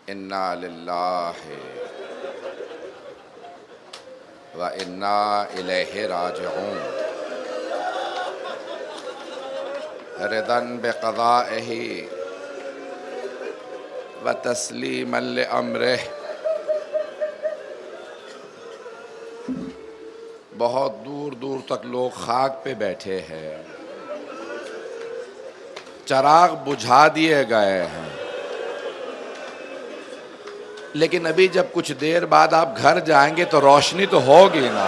انا للہ و انا الیہ راجعون رضا بقضائہ و تسلیما لامرہ۔ بہت دور دور تک لوگ خاک پہ بیٹھے ہیں، چراغ بجھا دیے گئے ہیں، لیکن ابھی جب کچھ دیر بعد آپ گھر جائیں گے تو روشنی تو ہوگی نا۔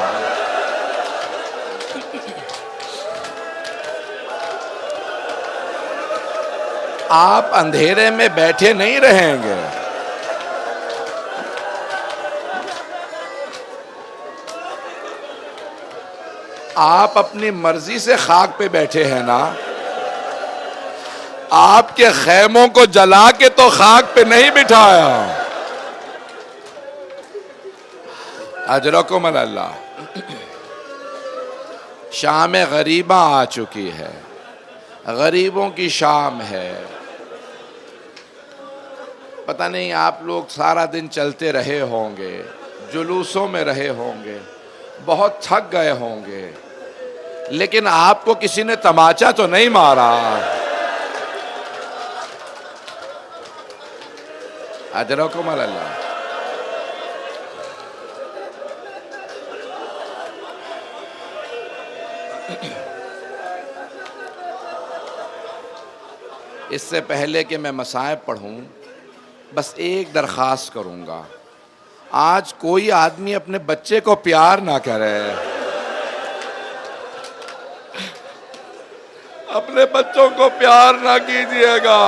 آپ اندھیرے میں بیٹھے نہیں رہیں گے، آپ اپنی مرضی سے خاک پہ بیٹھے ہیں نا۔ آپ کے خیموں کو جلا کے تو خاک پہ نہیں بٹھایا۔ اجرکم اللہ۔ شام غریباں آ چکی ہے، غریبوں کی شام ہے۔ پتہ نہیں آپ لوگ سارا دن چلتے رہے ہوں گے، جلوسوں میں رہے ہوں گے، بہت تھک گئے ہوں گے، لیکن آپ کو کسی نے تماچا تو نہیں مارا۔ اجرکم اللہ۔ اس سے پہلے کہ میں مصائب پڑھوں، بس ایک درخواست کروں گا۔ آج کوئی آدمی اپنے بچے کو پیار نہ کرے، اپنے بچوں کو پیار نہ کیجیے گا۔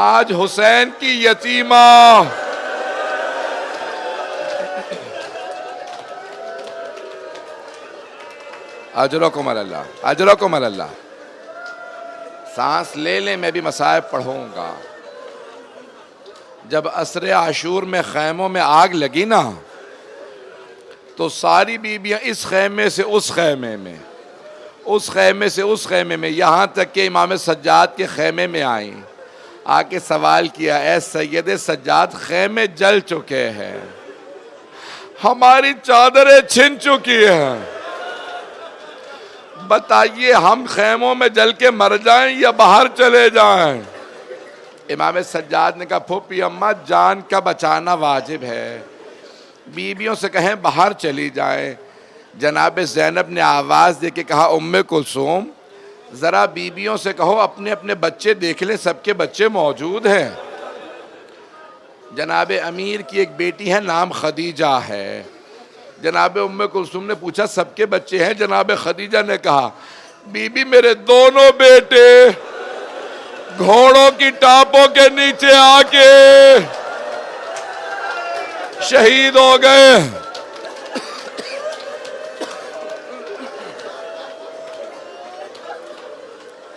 آج حسین کی یتیمہ اجرکم اللہ، اجرکم اللہ۔ سانس لے لیں، میں بھی مصائب پڑھوں گا۔ جب عصر عاشور میں خیموں میں آگ لگی نا، تو ساری بیویاں اس خیمے سے اس خیمے میں، اس خیمے سے اس خیمے میں، یہاں تک کہ امام سجاد کے خیمے میں آئیں، آ کے سوال کیا، اے سید سجاد، خیمے جل چکے ہیں، ہماری چادریں چھن چکی ہیں، بتائیے ہم خیموں میں جل کے مر جائیں یا باہر چلے جائیں؟ امام سجاد نے کہا، پھوپھی اماں، جان کا بچانا واجب ہے، بیویوں سے کہیں باہر چلی جائیں۔ جناب زینب نے آواز دے کے کہا، ام کلثوم، ذرا بیویوں سے کہو اپنے اپنے بچے دیکھ لیں، سب کے بچے موجود ہیں۔ جناب امیر کی ایک بیٹی ہے، نام خدیجہ ہے۔ جناب ام کلثوم نے پوچھا، سب کے بچے ہیں؟ جناب خدیجہ نے کہا، بی بی میرے دونوں بیٹے گھوڑوں کی ٹاپوں کے نیچے آ کے شہید ہو گئے۔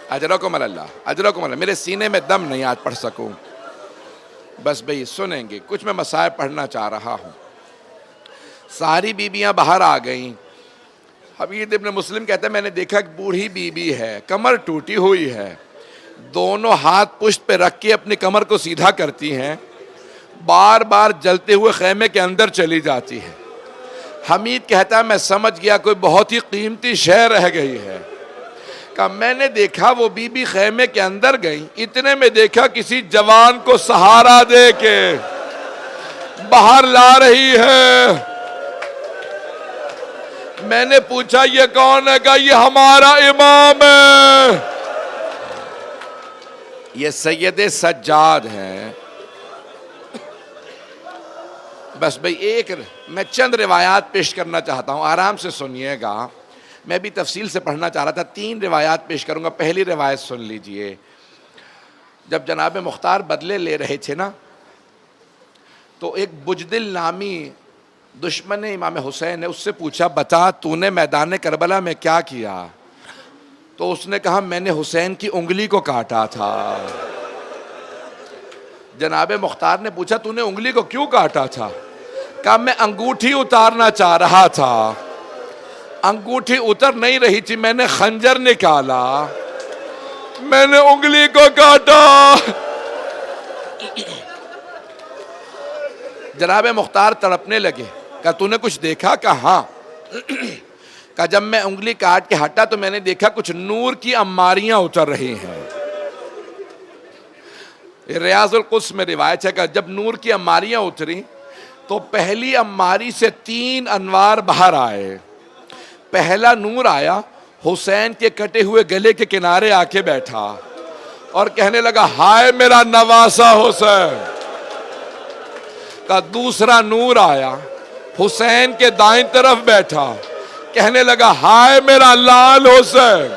اجرکم اللہ، اجرکم اللہ۔ میرے سینے میں دم نہیں آج پڑھ سکوں، بس بھئی سنیں گے، کچھ میں مصائب پڑھنا چاہ رہا ہوں۔ ساری بیویاں باہر آ گئیں۔ حبیب ابن مسلم کہتا ہے، میں نے دیکھا ایک بوڑھی بیوی ہے، کمر ٹوٹی ہوئی ہے، دونوں ہاتھ پشت پہ رکھ کے اپنی کمر کو سیدھا کرتی ہیں، بار بار جلتے ہوئے خیمے کے اندر چلی جاتی ہے۔ حمید کہتا ہے، میں سمجھ گیا کوئی بہت ہی قیمتی شے رہ گئی ہے۔ کہ میں نے دیکھا وہ بی بی خیمے کے اندر گئی، اتنے میں دیکھا کسی جوان کو سہارا دے کے باہر لا رہی ہے۔ میں نے پوچھا، یہ کون ہے؟ کہا، یہ ہمارا امام ہے، یہ سید سجاد ہیں۔ بس بھئی میں چند روایات پیش کرنا چاہتا ہوں، آرام سے سنیے گا، میں بھی تفصیل سے پڑھنا چاہ رہا تھا۔ 3 روایات پیش کروں گا۔ پہلی روایت سن لیجئے۔ جب جناب مختار بدلے لے رہے تھے نا، تو ایک بجدل نامی دشمن امام حسین نے اس سے پوچھا، بتا تو نے میدان کربلا میں کیا کیا؟ تو اس نے کہا، میں نے حسین کی انگلی کو کاٹا تھا۔ جناب مختار نے پوچھا، تو نے انگلی کو کیوں کاٹا تھا؟ کہا، میں انگوٹھی اتارنا چاہ رہا تھا، انگوٹھی اتر نہیں رہی تھی، میں نے خنجر نکالا، میں نے انگلی کو کاٹا۔ جناب مختار تڑپنے لگے، کہا تو نے کچھ دیکھا؟ کہا ہاں۔ کہا جب میں انگلی کاٹ کے ہٹا تو میں نے دیکھا کچھ نور کی عماریاں اتر رہی ہیں۔ ریاض القدس میں روایت ہے کہ جب نور کی عماریاں اتری تو پہلی عماری سے 3 انوار باہر آئے۔ پہلا نور آیا، حسین کے کٹے ہوئے گلے کے کنارے آ کے بیٹھا اور کہنے لگا ہائے میرا نواسا حسین۔ کا دوسرا نور آیا، حسین کے دائیں طرف بیٹھا، کہنے لگا ہائے میرا لال حسین۔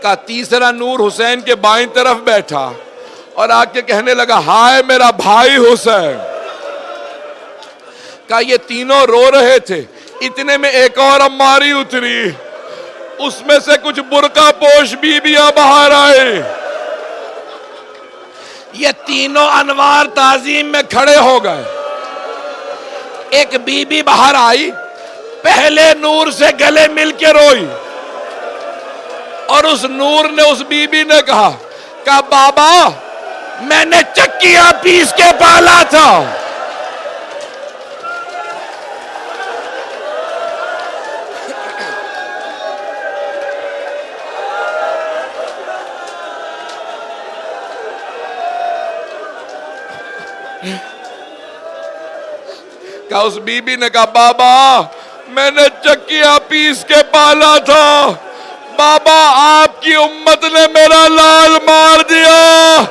کا تیسرا نور حسین کے بائیں طرف بیٹھا اور آ کے کہنے لگا ہائے میرا بھائی حسین۔ کا یہ تینوں رو رہے تھے، اتنے میں ایک اور عماری اتری، اس میں سے کچھ برقع پوش بیویاں باہر آئے۔ یہ تینوں انوار تعظیم میں کھڑے ہو گئے۔ ایک بی بی باہر آئی، پہلے نور سے گلے مل کے روئی، اور اس نور نے اس بی بی نے کہا بابا میں نے چکیاں پیس کے پالا تھا۔ اس بی بی نے کہا بابا میں نے چکیاں پیس کے پالا تھا، بابا آپ کی امت نے میرا لال مار دیا۔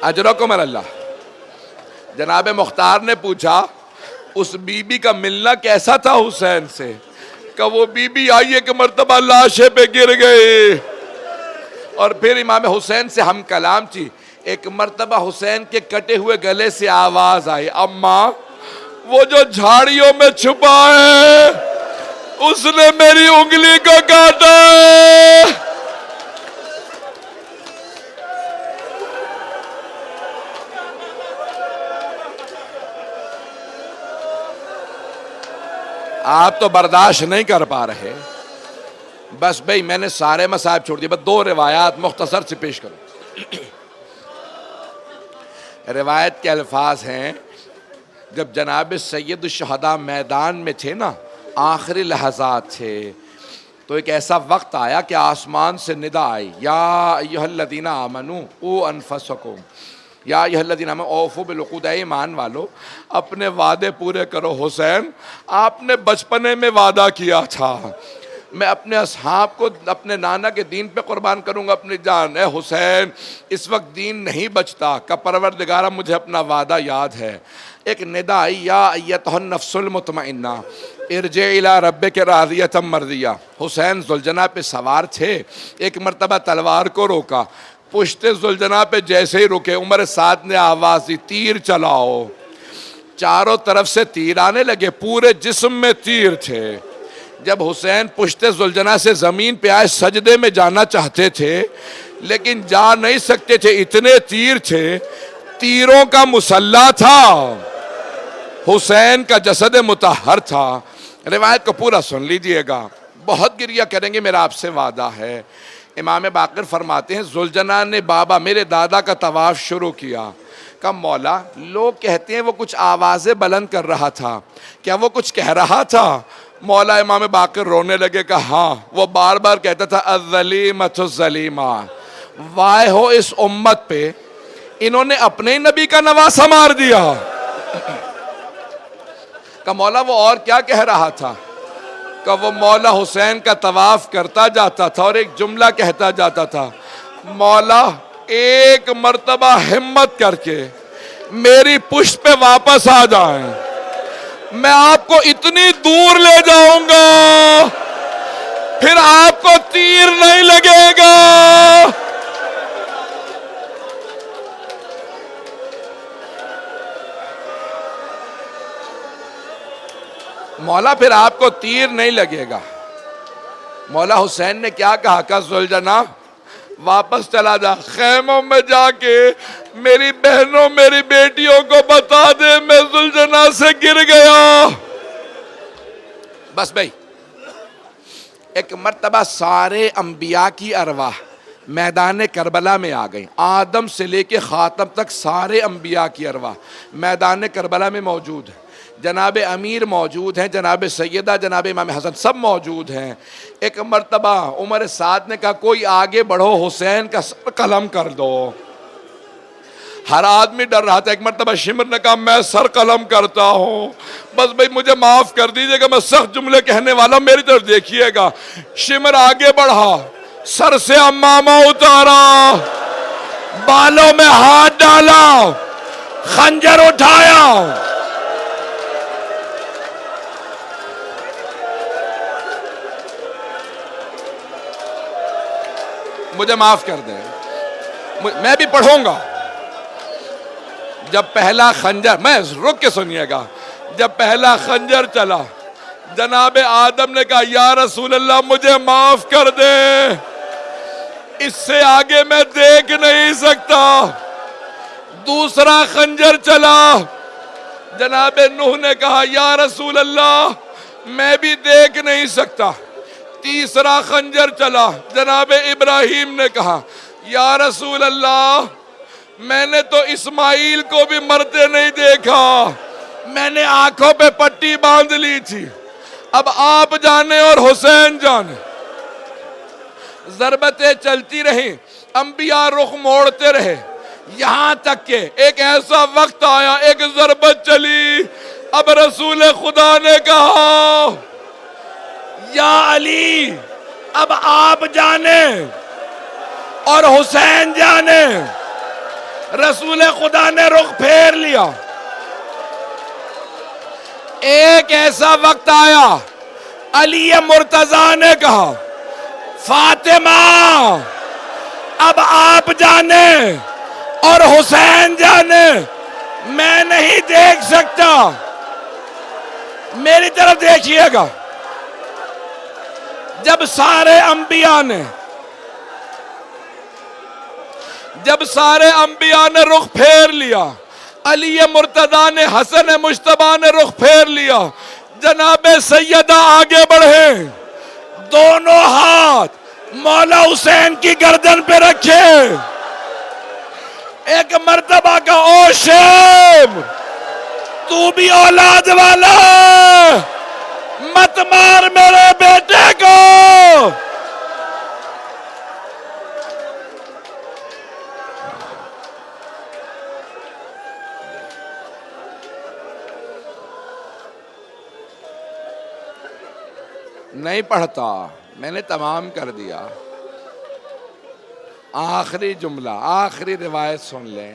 اجرکم اللہ۔ جناب مختار نے پوچھا اس بی بی کا ملنا کیسا تھا حسین سے؟ کہ وہ بی بی آئی ایک مرتبہ لاشے پہ گر گئی اور پھر امام حسین سے ہم کلام تھی۔ ایک مرتبہ حسین کے کٹے ہوئے گلے سے آواز آئی اماں وہ جو جھاڑیوں میں چھپا ہے اس نے میری انگلی کو کاٹا ہے۔ آپ تو برداشت نہیں کر پا رہے۔ بس بھئی میں نے سارے مصائب چھوڑ دیے، بس 2 روایات مختصر سے پیش کروں۔ روایت کے الفاظ ہیں جب جناب سید الشہداء میدان میں تھے نا، آخری لحظات تھے، تو ایک ایسا وقت آیا کہ آسمان سے ندا آئی یا ایھا الذین آمنوا قوا انفسکم یا ایھا الذین آمنوا اوفوا بالعقود، اے ایمان والو اپنے وعدے پورے کرو۔ حسین آپ نے بچپنے میں وعدہ کیا تھا میں اپنے اصحاب کو اپنے نانا کے دین پہ قربان کروں گا اپنی جان۔ اے حسین اس وقت دین نہیں بچتا، کہ پروردگارہ مجھے اپنا وعدہ یاد ہے۔ ایک ندا آئی یا ایتھا النفس المطمئنہ ارجعی الی ربک راضیۃ مرضیہ۔ حسین ذوالجناح پہ سوار تھے، ایک مرتبہ تلوار کو روکا، پشت ذوالجناح پہ جیسے ہی رکے عمر سعد نے آواز دی تیر چلاؤ۔ چاروں طرف سے تیر آنے لگے، پورے جسم میں تیر تھے۔ جب حسین پشت ذوالجناح سے زمین پہ آئے سجدے میں جانا چاہتے تھے لیکن جا نہیں سکتے تھے، اتنے تیر تھے، تیروں کا مسلح تھا، حسین کا جسد مطہر تھا۔ روایت کو پورا سن لیجئے گا، بہت گریہ کریں گے، میرا آپ سے وعدہ ہے۔ امام باقر فرماتے ہیں ذوالجناح نے بابا میرے دادا کا طواف شروع کیا۔ کہا مولا لوگ کہتے ہیں وہ کچھ آوازیں بلند کر رہا تھا، کیا وہ کچھ کہہ رہا تھا؟ مولا امام باقر رونے لگے کہ ہاں، وہ بار بار کہتا تھا الظلیمۃ الظلیمہ، وائے ہو اس امت پہ، انہوں نے اپنے نبی کا نواسہ مار دیا۔ کہ مولا وہ اور کیا کہہ رہا تھا؟ کہ وہ مولا حسین کا طواف کرتا جاتا تھا اور ایک جملہ کہتا جاتا تھا، مولا ایک مرتبہ ہمت کر کے میری پشت پہ واپس آ جائیں، میں آپ کو اتنی دور لے جاؤں گا پھر آپ کو تیر نہیں لگے گا۔ مولا پھر آپ کو تیر نہیں لگے گا۔ مولا حسین نے کیا کہا؟ کہ ذوالجناح واپس چلا جا، خیموں میں جا کے میری بہنوں میری بیٹیوں کو بتا دے میں ذوالجناح سے گر گیا۔ بس بھائی ایک مرتبہ سارے انبیاء کی ارواح میدان کربلا میں آ گئی. آدم سے لے کے خاتم تک سارے انبیاء کی ارواح میدان کربلا میں موجود ہیں. جناب امیر موجود ہیں, جناب سیدہ, جناب امام حسن سب موجود ہیں. ایک مرتبہ عمر سعد نے کہا کوئی آگے بڑھو, حسین کا سر قلم کر دو. ہر آدمی ڈر رہا تھا. ایک مرتبہ شمر نے کہا میں سر قلم کرتا ہوں, بس بھئی مجھے معاف کر دیجئے گا, میں سخت جملے کہنے والا ہوں, میری طرف دیکھیے گا. شمر آگے بڑھا, سر سے امامہ اتارا, بالوں میں ہاتھ ڈالا, خنجر اٹھایا. مجھے معاف کر دیں, میں بھی پڑھوں گا. جب پہلا خنجر, میں رک کے سنیے گا, جب پہلا خنجر چلا جناب آدم نے کہا یا رسول اللہ مجھے معاف کر دے, اس سے آگے میں دیکھ نہیں سکتا. دوسرا خنجر چلا, جناب نوح نے کہا یا رسول اللہ میں بھی دیکھ نہیں سکتا. تیسرا خنجر چلا, جناب ابراہیم نے کہا یا رسول اللہ میں نے تو اسماعیل کو بھی مرتے نہیں دیکھا, میں نے آنکھوں پہ پٹی باندھ لی تھی, اب آپ جانے اور حسین جانے. ضربتیں چلتی رہیں, انبیاء رخ موڑتے رہے, یہاں تک کہ ایک ایسا وقت آیا, ایک ضربت چلی. اب رسول خدا نے کہا یا علی اب آپ جانے اور حسین جانے. رسول خدا نے رخ پھیر لیا. ایک ایسا وقت آیا, علی مرتضیٰ نے کہا فاطمہ اب آپ جانے اور حسین جانے, میں نہیں دیکھ سکتا. میری طرف دیکھیے گا. جب سارے انبیاء نے رخ پھیر لیا, علی مرتضیٰ نے, حسن مجتبیٰ نے رخ پھیر لیا, جناب سیدہ آگے بڑھے, دونوں ہاتھ مولا حسین کی گردن پہ رکھے. ایک مرتبہ کا او شیم تو بھی اولاد والا, مت مار میرے بیٹے کو. نہیں پڑھتا, میں نے تمام کر دیا. آخری جملہ, آخری روایت سن لیں.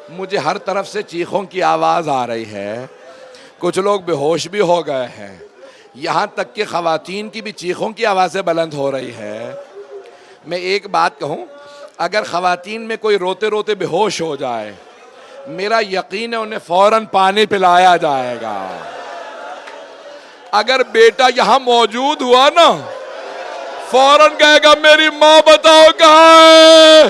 مجھے ہر طرف سے چیخوں کی آواز آ رہی ہے, کچھ لوگ بے ہوش بھی ہو گئے ہیں, یہاں تک کہ خواتین کی بھی چیخوں کی آوازیں بلند ہو رہی ہے. میں ایک بات کہوں, اگر خواتین میں کوئی روتے روتے بے ہوش ہو جائے, میرا یقین ہے انہیں فوراً پانی پلایا جائے گا. اگر بیٹا یہاں موجود ہوا نا, فوراً کہے گا میری ماں بتاؤ کہاں ہے.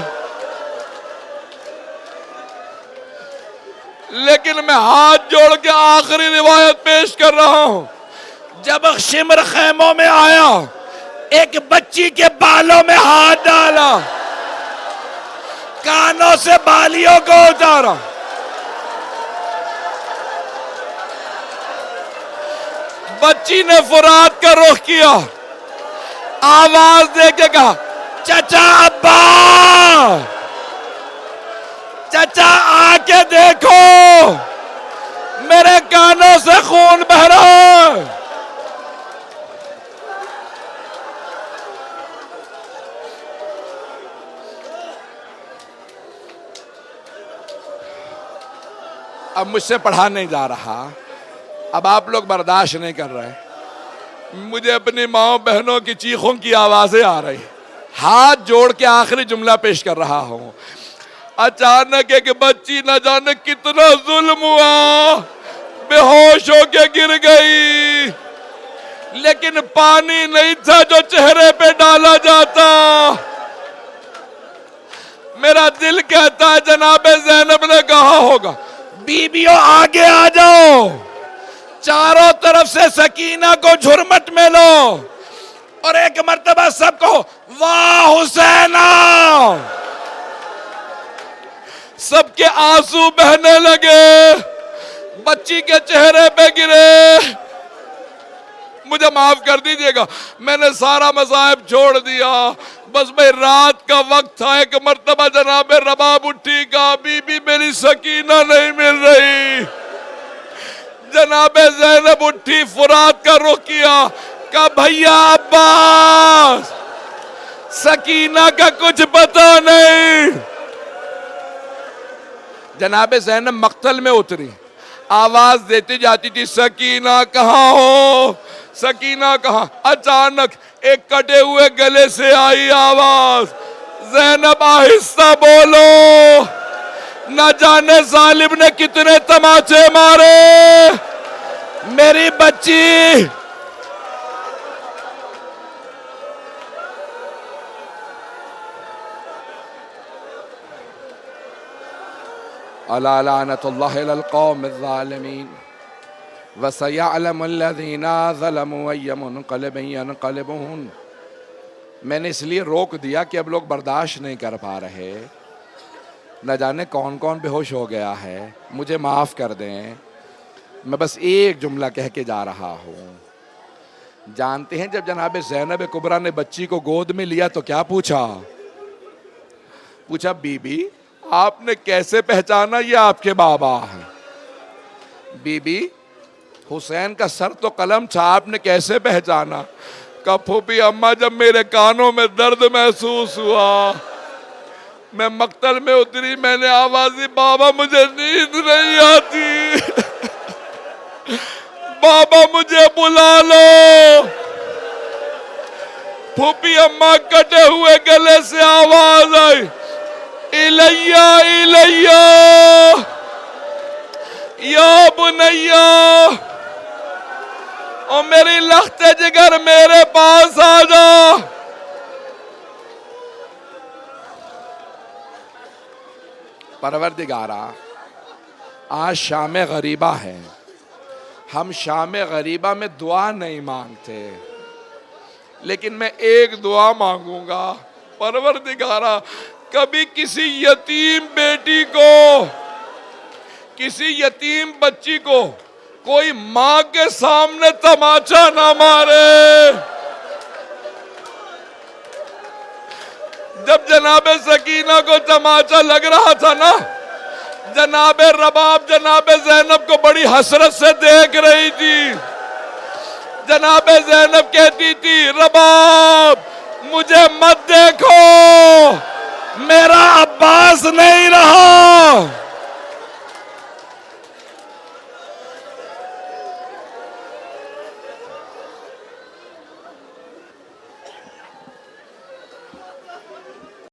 لیکن میں ہاتھ جوڑ کے آخری روایت پیش کر رہا ہوں. جب شمر خیموں میں آیا, ایک بچی کے بالوں میں ہاتھ ڈالا, کانوں سے بالیوں کو اتارا, بچی نے فرات کا رخ کیا, آواز دے کے کہا چچا ابا, چچا آ کے دیکھو میرے کانوں سے خون بہ رہا ہے. اب مجھ سے پڑھا نہیں جا رہا, اب آپ لوگ برداشت نہیں کر رہے, مجھے اپنی ماں بہنوں کی چیخوں کی آوازیں آ رہی. ہاتھ جوڑ کے آخری جملہ پیش کر رہا ہوں. اچانک ایک بچی نہ جانے کتنا ظلم ہوا, بے ہوش ہو کے گر گئی, لیکن پانی نہیں تھا جو چہرے پہ ڈالا جاتا. میرا دل کہتا ہے جناب زینب نے کہا ہوگا بیبیوں آگے آ جاؤ, چاروں طرف سے سکینہ کو جھرمٹ میں لو, اور ایک مرتبہ سب کو واہ حسینہ، سب کے آنسو بہنے لگے، بچی کے چہرے پہ گرے۔ مجھے معاف کر دیجئے گا، میں نے سارا مذاہب چھوڑ دیا، بس میں رات کا وقت تھا، ایک مرتبہ جناب رباب اٹھی، کہا بی بی میری سکینہ نہیں مل رہی۔ جناب زینب اٹھی، فرات کا رخ کیا، کہا بھیا عباس سکینہ کا کچھ پتہ نہیں۔ جناب زینب مقتل میں اتری، آواز دیتی جاتی تھی سکینہ کہاں ہو، سکینہ کہاں۔ اچانک ایک کٹے ہوئے گلے سے آئی آواز، زینب آہستہ بولو، نہ جانے ظالم نے کتنے تماچے مارے میری بچی۔ الا لعنت اللہ علی القوم الظالمین وسیعلم الذین ظلموا ای منقلب ینقلبون۔ میں نے اس لیے روک دیا کہ اب لوگ برداشت نہیں کر پا رہے، نہ جانے کون کون بے ہوش ہو گیا ہے، مجھے معاف کر دیں۔ میں بس ایک جملہ کہہ کے جا رہا ہوں۔ جانتے ہیں جب جناب زینب کبریٰ نے بچی کو گود میں لیا تو کیا پوچھا؟ پوچھا بی بی آپ نے کیسے پہچانا یہ آپ کے بابا ہیں؟ بی بی حسین کا سر تو قلم تھا، آپ نے کیسے پہچانا؟ کہا پھوپھی اماں جب میرے کانوں میں درد محسوس ہوا، میں مقتل میں اتری، میں نے آواز دی بابا مجھے نیند نہیں آتی، بابا مجھے بلا لو۔ پھوپھی اماں کٹے ہوئے گلے سے آواز آئی، الیہ الیہ یا بنیہ، اور میری لخت جگر میرے پاس آ جا۔ پروردگارا آج شام غریبہ ہے، ہم شام غریبہ میں دعا نہیں مانگتے، لیکن میں ایک دعا مانگوں گا، پروردگارا کبھی کسی یتیم بیٹی کو، کسی یتیم بچی کو کوئی ماں کے سامنے تماچا نہ مارے۔ جب جناب سکینہ کو تماچا لگ رہا تھا نا، جناب رباب جناب زینب کو بڑی حسرت سے دیکھ رہی تھی۔ جناب زینب کہتی تھی رباب مجھے مت دیکھو، میرا عباس نہیں رہا۔